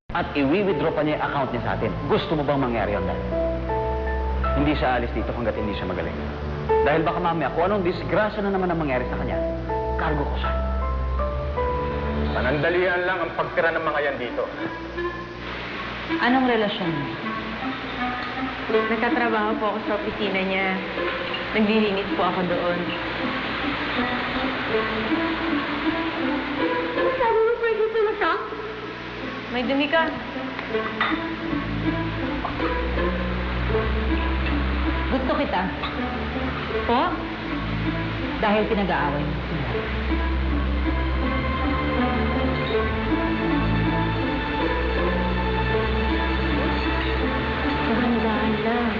at i-withdraw pa niya yung account niya sa atin. Gusto mo bang mangyari yun, Dad? Hindi siya alis dito hanggat hindi siya magaling. Dahil baka mamaya kung anong disgrasya na naman ang mangyari sa kanya, cargo ko siya. Panandalian lang ang pagtira ng mga yan dito. Anong relasyon mo? Nagtatrabaho po ako sa opisina niya. Naglilinis po ako doon. Sabi mo pwede talaga? May dumi ka. Gusto kita. Po? Dahil pinag-aaway mo sila. Dahan-dahan lang.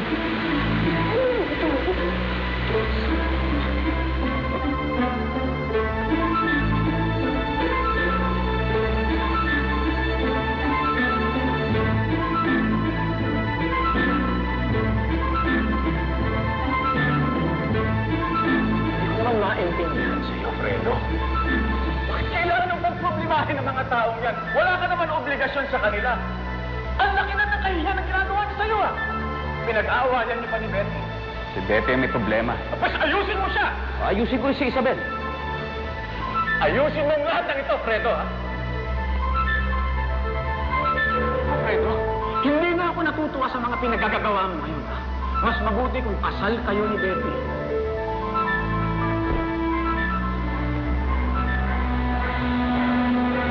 Maintindihan sa'yo, Fredo. Bakit kailangan ng pagproblemahin ng mga taong yan? Wala ka naman obligasyon sa kanila. Ang laki na nakahiya ng ginagawa niya sa'yo, ah! Pinag-aawayan niyo pa ni Betty. Si Betty may problema. Tapos ayusin mo siya! Ayusin ko si Isabel. Ayusin mo ang lahat ng ito, Fredo, ha? Fredo, hindi na ako natutuwa sa mga pinagagagawa mo ngayon, ha? Mas mabuti kung kasal kayo ni Betty.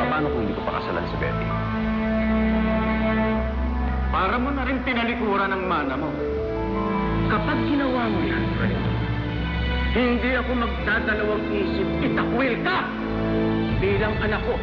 Paano kung hindi ko pakasalan si Betty? Para mo na rin tinalikuran ang mana mo. Kapag ginawa mo yan, Fredo, hindi ako magdadalawang isip, itakwil ka bilang anak ko.